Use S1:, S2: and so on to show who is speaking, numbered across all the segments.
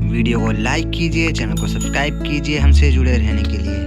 S1: Video को like कीजिए, channel को सब्सक्राइब कीजिए हमसे जुड़े रहने के लिए।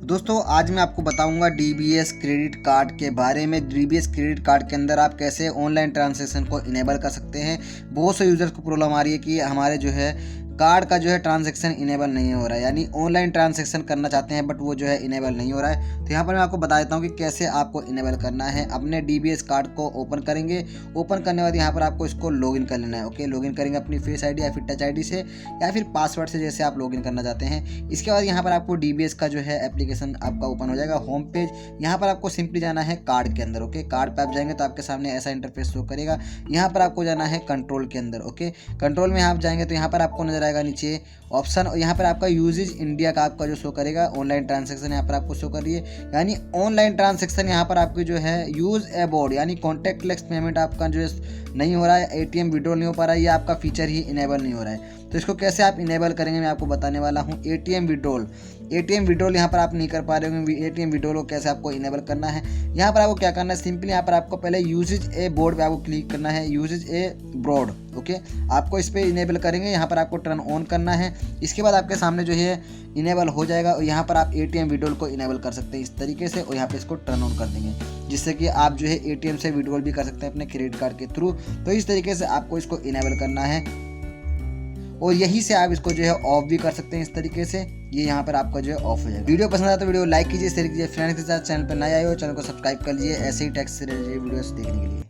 S2: दोस्तों आज मैं आपको बताऊंगा डीबीएस क्रेडिट कार्ड के बारे में। डीबीएस क्रेडिट कार्ड के अंदर आप कैसे ऑनलाइन ट्रांजैक्शन को इनेबल कर सकते हैं। बहुत से यूजर्स को प्रॉब्लम आ रही है कि हमारे जो है कार्ड का जो है ट्रांजैक्शन इनेबल नहीं हो रहा है, यानी ऑनलाइन ट्रांजैक्शन करना चाहते हैं बट वो जो है इनेबल नहीं हो रहा है। तो यहाँ पर मैं आपको बता देता हूँ कि कैसे आपको इनेबल करना है। अपने डीबीएस कार्ड को ओपन करेंगे। ओपन करने के बाद यहाँ पर आपको इसको लॉगिन कर लेना है। ओके, लॉगिन करेंगे अपनी फेस आईडी या फिर टच आईडी से या फिर पासवर्ड से, जैसे आप लॉगिन करना चाहते हैं। इसके बाद यहाँ पर आपको डीबीएस का जो है एप्लीकेशन आपका ओपन हो जाएगा, होम पेज। यहाँ पर आपको सिंपली जाना है कार्ड के अंदर। ओके, कार्ड पे आप जाएंगे तो आपके सामने ऐसा इंटरफेस शो करेगा। यहाँ पर आपको जाना है कंट्रोल के अंदर। ओके, कंट्रोल में आप जाएंगे तो यहाँ पर आपको नजर आएगा नीचे ऑप्शन, और यहाँ पर आपका यूजेज इंडिया का आपका जो शो करेगा, ऑनलाइन ट्रांजैक्शन यहाँ पर आपको शो कर रही है। यानी ऑनलाइन ट्रांजैक्शन यहाँ पर आपकी जो है यूज अबाउट यानी कॉन्टैक्टलेस पेमेंट आपका जो नहीं हो रहा है, एटीएम विड्रॉल नहीं हो पा रहा है, ये आपका फीचर ही इनेबल नहीं हो रहा है। तो इसको कैसे आप इनेबल करेंगे मैं आपको बताने वाला हूँ। एटीएम विड्रॉल यहाँ पर आप नहीं कर पा रहे होंगे। एटीएम विड्रॉल को कैसे आपको इनेबल करना है, यहाँ पर आपको क्या करना है, सिंपली यहाँ पर आपको पहले यूजेज ए बोर्ड पे आपको क्लिक करना है, यूजेज ए ब्रॉड। ओके, आपको इस पर इनेबल करेंगे, यहाँ पर आपको टर्न ऑन करना है। इसके बाद आपके सामने जो है इनेबल हो जाएगा और यहाँ पर आप एटीएम विड्रॉल को इनेबल कर सकते हैं इस तरीके से, और यहाँ पे इसको टर्न ऑन कर देंगे, जिससे कि आप जो है एटीएम से विड्रॉल भी कर सकते हैं अपने क्रेडिट कार्ड के थ्रू। तो इस तरीके से आपको इसको इनेबल करना है और यहीं से आप इसको जो है ऑफ भी कर सकते हैं इस तरीके से। ये यहाँ पर आपका जो है ऑफ हो जाएगा। वीडियो पसंद आया तो वीडियो लाइक कीजिए, शेयर कीजिए, फ्रेंड्स के साथ। चैनल पर नए आए हो चैनल को सब्सक्राइब कर लीजिए ऐसे ही टैक्स से रिलेटेड वीडियोस देखने के लिए।